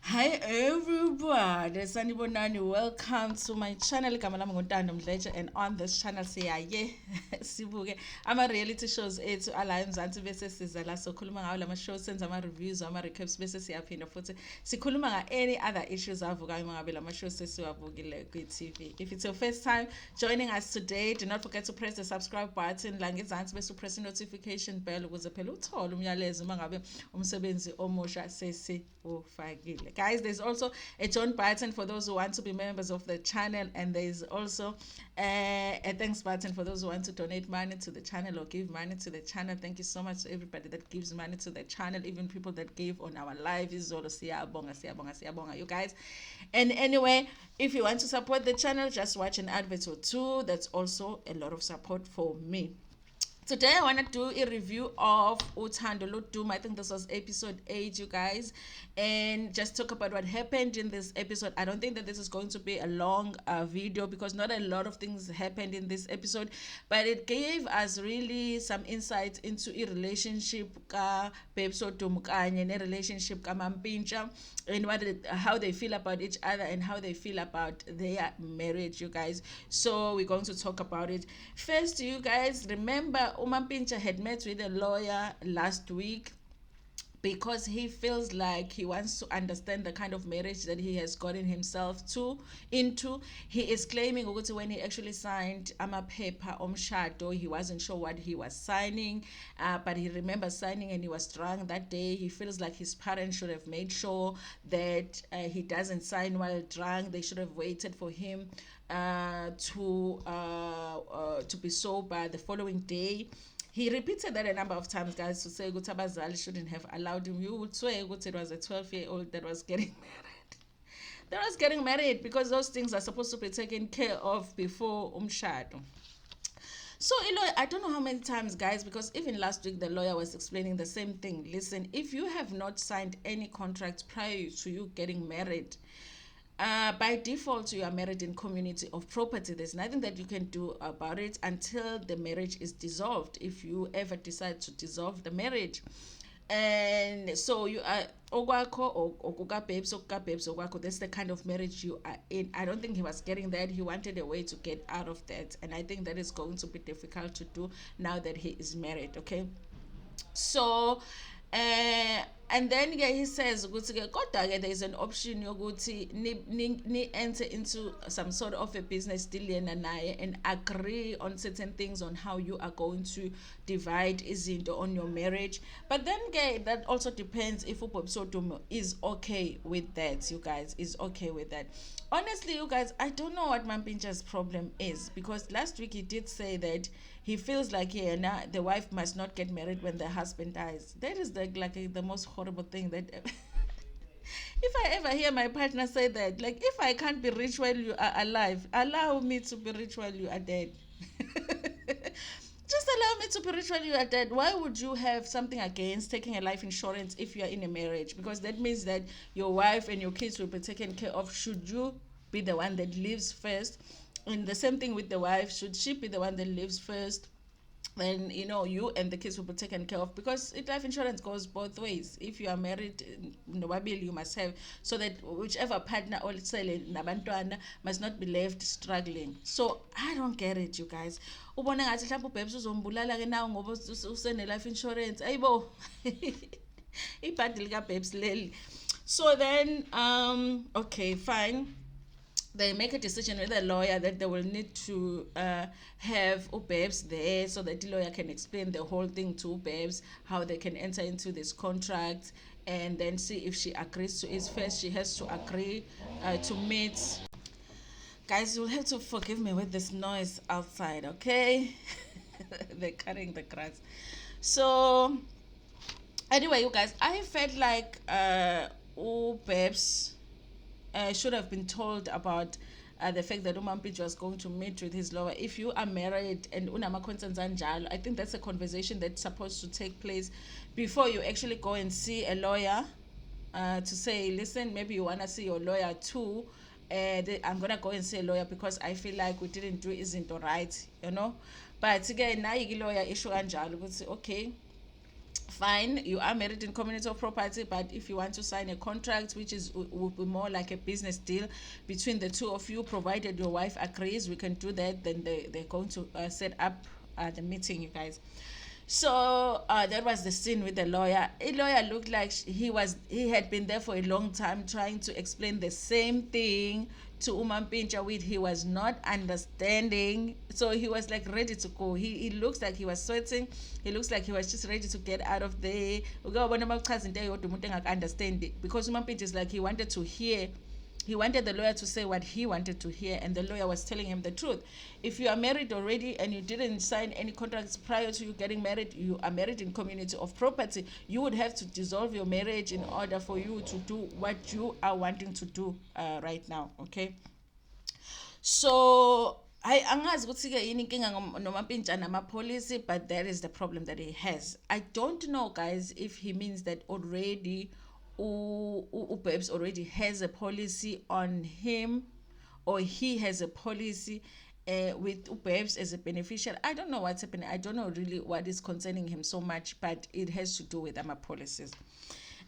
Hi everybody, sanibonani. Welcome to my channel. Igama lami nguNtando Mdletshe, and on this channel siyaye sibuke ama-reality shows ethu ala eMzansi bese siza la sokhuluma ngawo lama shows, senza ama-reviews, ama-recaps bese siyaphinda futhi sikhuluma nga-any other issues avukayo uma ngabe lama shows sesiwabukile kwi-TV. If it's your first time joining us today, do not forget to press the subscribe button la ngezansi bese upress i-notification bell ukuze phela uthole umyalezo uma ngabe umsebenzi omusha sesiwufakile. Guys, there's also a join button for those who want to be members of the channel, and there's also a thanks button for those who want to donate money to the channel or give money to the channel. Thank you so much to everybody that gives money to the channel, even people that gave on our live. Izolo siyabonga you guys. And anyway, if you want to support the channel, just watch an advert or two. That's also a lot of support for me. Today I want to do a review of Uthando Lodumo. I think this was episode 8, you guys, and just talk about what happened in this episode. I don't think that this is going to be a long video because not a lot of things happened in this episode, but it gave us really some insight into a relationship ka Babes Lodumo kanye ne relationship ka Mampintsha, and how they feel about each other and how they feel about their marriage, you guys. So we're going to talk about it. First, you guys remember Mampintsha had met with a lawyer last week because he feels like he wants to understand the kind of marriage that he has gotten himself into. He is claiming ukuthi when he actually signed amaphepha omshado, he wasn't sure what he was signing, but he remembers signing and he was drunk that day. He feels like his parents should have made sure that he doesn't sign while drunk. They should have waited for him to be sober the following day. He repeated that a number of times, guys, to say ukuthi abazali shouldn't have allowed him. You would swear it was a 12-year-old that was getting married. That was getting married because those things are supposed to be taken care of before umshado. So, I don't know how many times, guys, because even last week the lawyer was explaining the same thing. Listen, if you have not signed any contract prior to you getting married, by default you are married in community of property. There's nothing that you can do about it until the marriage is dissolved, if you ever decide to dissolve the marriage. And so you are okwakho or kukababes okwakho, that's the kind of marriage you are in. I don't think he was getting that. He wanted a way to get out of that, and I think that is going to be difficult to do now that he is married. Okay, so and then he says ukuthi kodwa there is an option yokuthi ni enter into some sort of a business deal yena naye and agree on certain things on how you are going to divide izinto on your marriage. But then that also depends if Babes Lodumo is okay with that. You guys, is okay with that. Honestly, you guys, I don't know what Mampintsha's problem is, because last week he did say that he feels like the wife must not get married when the husband dies. That is the most horrible thing that if I ever hear my partner say that, like, if I can't be rich while you are alive, allow me to be rich while you are dead. Just allow me to be rich while you are dead. Why would you have something against taking a life insurance if you are in a marriage? Because that means that your wife and your kids will be taken care of should you be the one that lives first. And the same thing with the wife. Should she be the one that lives first, then you and the kids will be taken care of, because life insurance goes both ways. If you are married, nobabili you must have, so that whichever partner or nabantwana must not be left struggling. So I don't get it, you guys. Ubona ngathi mhlawumbe ubabes uzombulala ke nawo ngoba usene life insurance. Ayibo. Ibhadi lika babes leli. So then okay, fine. They make a decision with a lawyer that they will need to have Babes there, so that the lawyer can explain the whole thing to Babes, how they can enter into this contract, and then see if she agrees to it. First, she has to agree to meet. Guys, you'll have to forgive me with this noise outside, okay? They're cutting the grass. So, anyway, you guys, I felt like Babes should have been told about the fact that Mampintsha was going to meet with his lawyer. If you are married and unama concerns anjalo, I think that's a conversation that's supposed to take place before you actually go and see a lawyer, to say, listen, maybe you want to see your lawyer too. I'm gonna go and see a lawyer because I feel like we didn't do izinto right, But again, now lawyer issue anjalo, okay, fine, you are married in community of property, but if you want to sign a contract which is will be more like a business deal between the two of you, provided your wife agrees, we can do that. Then they're going to set up the meeting, you guys. So that was the scene with the lawyer. A lawyer looked like he had been there for a long time trying to explain the same thing to Umampincha, with he was not understanding. So he was like ready to go. He looks like he was sweating. He looks like he was just ready to get out of there. Understand it, because Umampincha is like he wanted the lawyer to say what he wanted to hear, and the lawyer was telling him the truth. If you are married already and you didn't sign any contracts prior to you getting married, you are married in community of property, you would have to dissolve your marriage in order for you to do what you are wanting to do right now. Okay, so I angazi ukuthi-ke yini inkinga nomampintsha namapholisi, but that is the problem that he has. I don't know, guys, if he means that already Babes already has a policy on him, or he has a policy with Babes as a beneficiary. I don't know what's happening. I don't know really what is concerning him so much, but it has to do with our policies.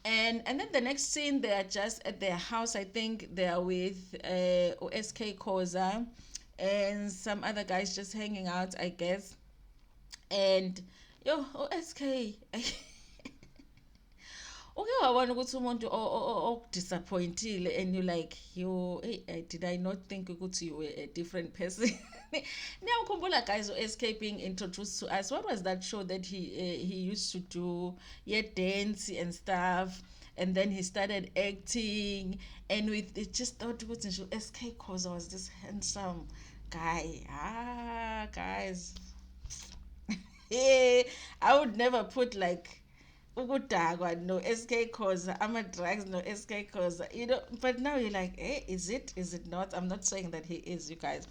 And then the next scene, they are just at their house. I think they are with SK Koza and some other guys just hanging out, I guess. And yo, SK. Okay, wabona ukuthi umuntu okudisappointile, and you like, yo, hey, did I not think ukuthi you were a different person? Niyakhumbula, guys, SK being introduced to us. What was that show that he used to do? Yeah, dance and stuff, and then he started acting, and with it just thought ukuthi SK Khoza was this handsome guy. Guys, yeah, I would never put like ukudakwa no SK Khoza, ama-drugs no SK Khoza, but now you're like, hey, is it not? I'm not saying that he is, you guys,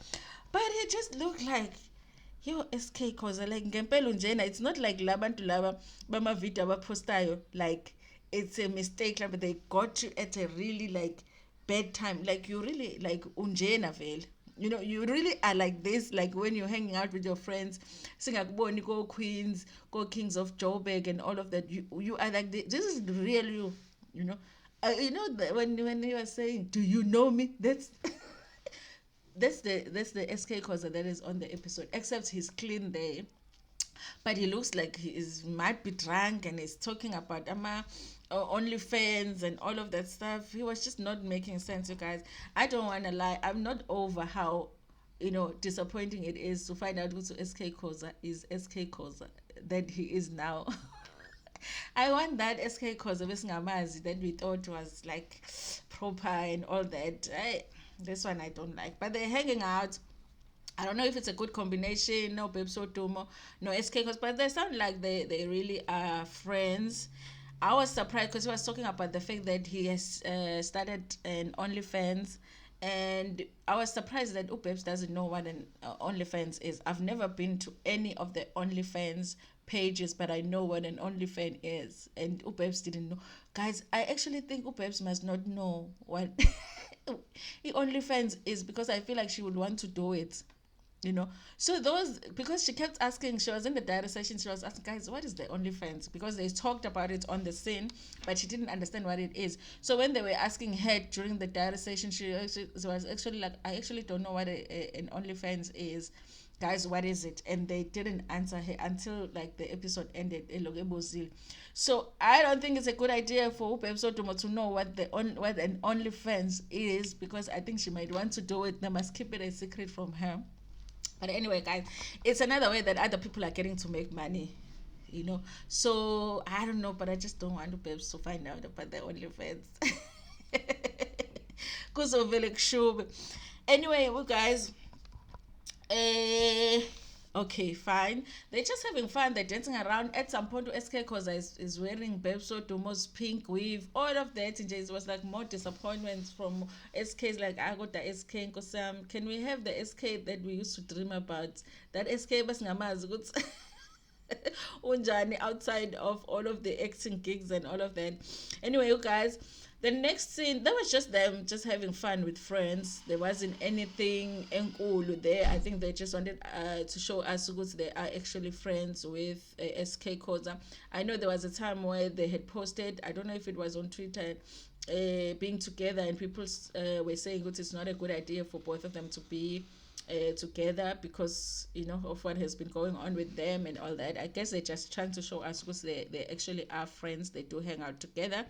but he just looked like, yo, SK Khoza, like ngempela njena. It's not like labantu laba bamavideo abaphostayo, like it's a mistake, like, but they got you at a really like bad time, like you really like unjena vele. You really are like this, like when you're hanging out with your friends, singakuboni go Queens, go Kings of Joburg and all of that. You are like this is the real you, when you are saying, do you know me? That's the SK Khoza that is on the episode, except he's clean there, but he looks like might be drunk, and he's talking about OnlyFans and all of that stuff. He was just not making sense, you guys. I don't want to lie. I'm not over how disappointing it is to find out who SK Khoza is SK Khoza that he is now. I want that SK Khoza besingamazi that we thought was like proper and all that. This one I don't like. But they're hanging out. I don't know if it's a good combination. No Babes Odumo, no SK Khoza, but they sound like they really are friends. I was surprised because he was talking about the fact that he has started an OnlyFans, and I was surprised that Babes doesn't know what an OnlyFans is. I've never been to any of the OnlyFans pages, but I know what an OnlyFans is, and Babes didn't know. Guys, I actually think Babes must not know what OnlyFans is, because I feel like she would want to do it. So those, because she kept asking, she was in the diary session, she was asking, guys, what is the OnlyFans? Because they talked about it on the scene, but she didn't understand what it is. So when they were asking her during the diary session, she was actually like, I actually don't know what an OnlyFans is. Guys, what is it? And they didn't answer her until like the episode ended. So I don't think it's a good idea for Babes Odumo to know what an OnlyFans is, because I think she might want to do it. They must keep it a secret from her. But anyway, guys, it's another way that other people are getting to make money, So I don't know, but I just don't want the Babes to find out about their OnlyFans. Anyway, well, guys, okay, fine. They're just having fun. They're dancing around. At some point, SK Khoza is wearing Babes Odumo's pink weave. All of that, it was like more disappointments from SK's, like, I got the SK Nkosam. Can we have the SK that we used to dream about? That SK basingamazi ukuthi unjani outside of all of the acting gigs and all of that. Anyway, you guys, The next scene, that was just them just having fun with friends. There wasn't anything enkulu there. I think they just wanted to show us who they are actually friends with SK Koza. I know there was a time where they had posted, I don't know if it was on Twitter, being together, and people were saying that it's not a good idea for both of them to be together because of what has been going on with them and all that. I guess they're just trying to show us because they actually are friends. They do hang out together.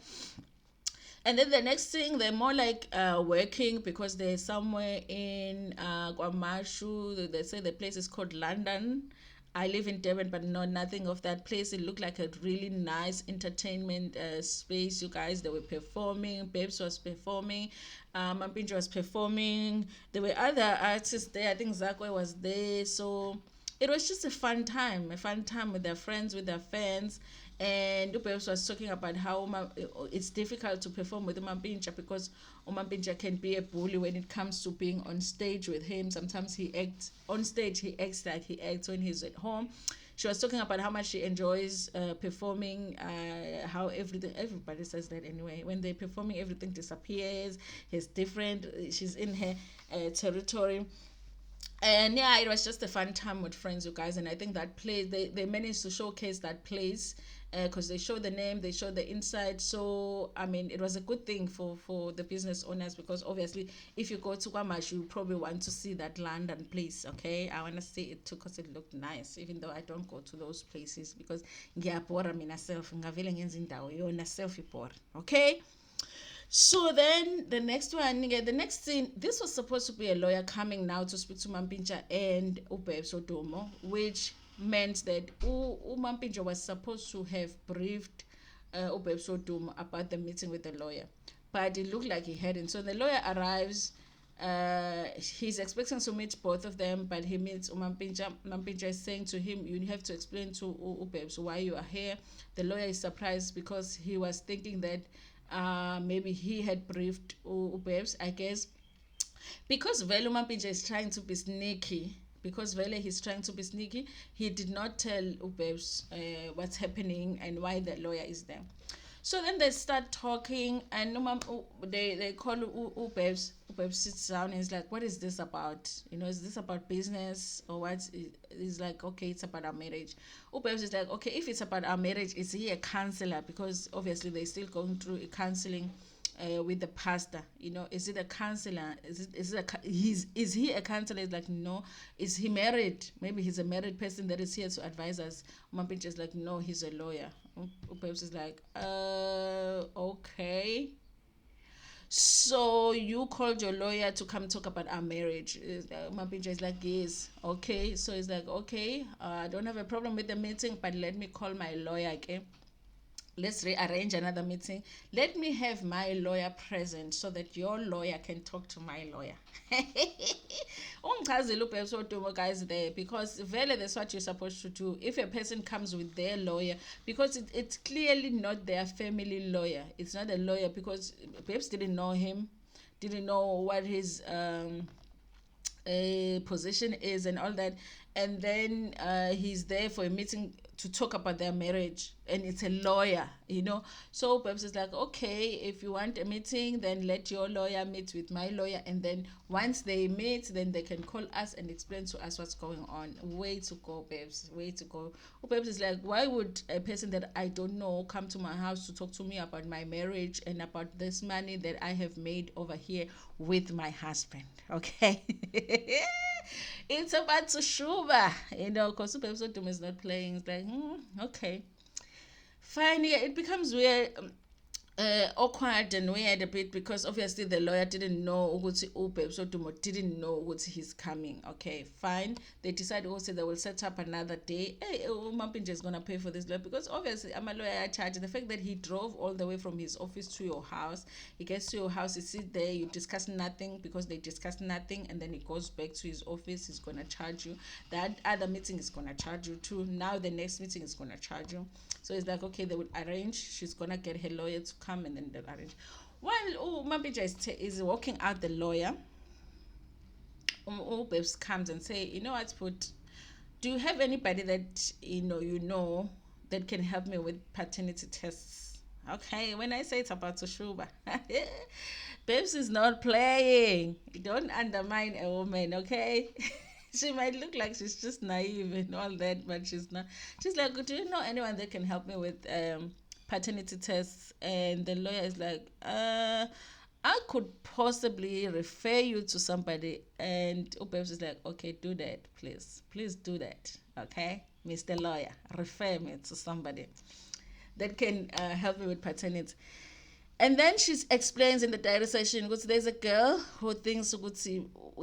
And then the next thing, they're more like working because they're somewhere in Kwamashu. They say the place is called London. I live in Devon, but no, nothing of that place. It looked like a really nice entertainment space. You guys, they were performing. Babes was performing. Mampinja was performing. There were other artists there. I think Zakwe was there. So it was just a fun time with their friends, with their fans. And Ubebs was talking about how it's difficult to perform with Umampinja because Umampinja can be a bully when it comes to being on stage with him. Sometimes he acts on stage, he acts like he acts when he's at home. She was talking about how much she enjoys performing, how everybody says that anyway. When they're performing, everything disappears. It's different. She's in her territory. And yeah, it was just a fun time with friends, you guys. And I think that place, they managed to showcase that place because they show the name, they show the inside. So I mean, it was a good thing for the business owners because obviously if you go to Kwamash, you probably want to see that London place. Okay, I want to see it too because it looked nice, even though I don't go to those places because ngiyabhora mina self ngavele ngenza indawo yona self ibhora. Okay. So then the next scene, this was supposed to be a lawyer coming now to speak to Mampinja and Ubebs Odomo, which meant that Mampinja was supposed to have briefed Ubebs Odomo about the meeting with the lawyer. But it looked like he hadn't. So the lawyer arrives. He's expecting to meet both of them, but he meets Mampinja. Mampinja is saying to him, you have to explain to Ubebs why you are here. The lawyer is surprised because he was thinking that maybe he had briefed Ubebs, I guess, because Velu Mampinja is trying to be sneaky. Because Vele he's trying to be sneaky, he did not tell Ubebs what's happening and why the lawyer is there. So then they start talking, and they call Ubebs. Ubebs sits down and is like, "What is this about? Is this about business or what?" He's like, "Okay, it's about our marriage." Ubebs is like, "Okay, if it's about our marriage, is he a counselor? Because obviously they're still going through a counseling." With the pastor, is it a counselor? Is he a counselor? He's like, no. Is he married? Maybe he's a married person that is here to advise us. Mampinja is like, no, he's a lawyer. Upebs is like, okay. So you called your lawyer to come talk about our marriage. Mampinja is like, yes, okay. So he's like, okay, I don't have a problem with the meeting, but let me call my lawyer, okay? Let's rearrange another meeting. Let me have my lawyer present so that your lawyer can talk to my lawyer. Ungichazile ubhebs Odumo guys there, because vele that's what you're supposed to do if a person comes with their lawyer, because it's clearly not their family lawyer. It's not a lawyer because Babes didn't know him, didn't know what his position is and all that, and then he's there for a meeting to talk about their marriage, and it's a lawyer. So perhaps it's like, okay, if you want a meeting, then let your lawyer meet with my lawyer, and then once they meet, then they can call us and explain to us what's going on. Way to go, babes, way to go. Perhaps it's like, why would a person that I don't know come to my house to talk to me about my marriage and about this money that I have made over here with my husband? Okay. It's about to shuba, because Super Episode Doom is not playing. It's like, okay. Fine, yeah, it becomes weird. Awkward and weird a bit because obviously the lawyer didn't know ukuthi Uthando didn't know what he's coming. Okay, fine. They decided also they will set up another day. Hey, Mampinja is gonna pay for this lawyer because obviously I'm a lawyer. I charge the fact that he drove all the way from his office to your house. He gets to your house, he sit there, you discuss nothing because they discuss nothing, and then he goes back to his office. He's gonna charge you. That other meeting is gonna charge you too. Now the next meeting is gonna charge you. So it's like, okay, they would arrange. She's gonna get her lawyer to come, and then they'll arrange. While Mampinja is walking out, the lawyer, Babes comes and say, you know what, put, do you have anybody that you know that can help me with paternity tests? Okay, when I say it's about to Shuba, Babes is not playing. Don't undermine a woman, okay? She might look like she's just naive and all that, but she's not. She's like, do you know anyone that can help me with paternity tests? And the lawyer is like, I could possibly refer you to somebody. And Babes is like, okay, do that, please. Please do that, okay? Mr. Lawyer, refer me to somebody that can help me with paternity. And then she explains in the diary session because there's a girl who thinks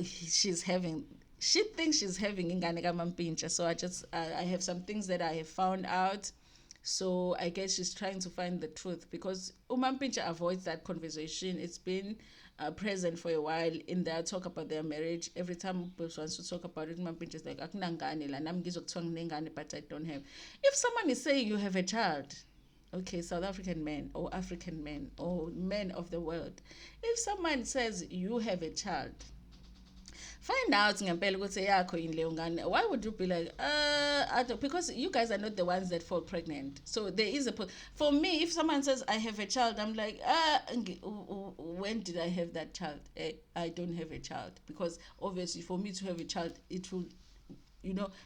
she's having she thinks she's having ingane kamampintsha. So I have some things that I have found out. So I guess she's trying to find the truth because umampintsha avoids that conversation. It's been present for a while in their talk about their marriage. Every time Bobs wants to talk about it, umampintsha is like, akunangane la nami ngizokuthiwa nginengane but I don't have. If someone is saying you have a child, okay, South African men or African men or men of the world, if someone says you have a child, find out ngempela ukuthi yakho yini leyo ngane. Why would you be like, I don't, because you guys are not the ones that fall pregnant. So there is for me, if someone says I have a child, I'm like, when did I have that child? I don't have a child, because obviously for me to have a child, it will,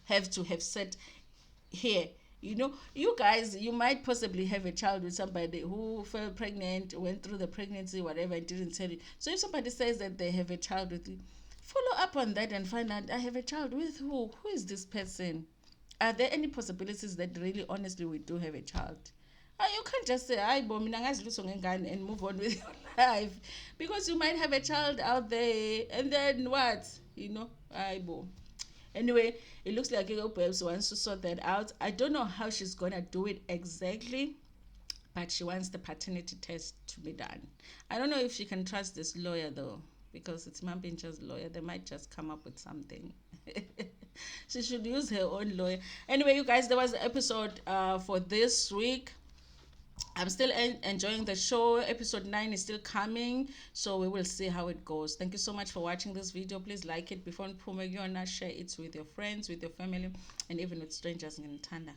have to have set here. You guys, you might possibly have a child with somebody who fell pregnant, went through the pregnancy, whatever, and didn't tell you. So if somebody says that they have a child with you, follow up on that and find out, I have a child with who? Who is this person? Are there any possibilities that really, honestly, we do have a child? You can't just say, "Hi, bo, mina ngazi lutho ngengane," and move on with your life, because you might have a child out there, and then what? Hi, bo. Anyway, it looks like Babes wants to sort that out. I don't know how she's gonna do it exactly, but she wants the paternity test to be done. I don't know if she can trust this lawyer though, because it's Mampincha's lawyer. They might just come up with something. She should use her own lawyer. Anyway, you guys, there was the episode for this week. I'm still enjoying the show. Episode 9 is still coming, so we will see how it goes. Thank you so much for watching this video. Please like it before share it with your friends, with your family, and even with strangers. Ntando.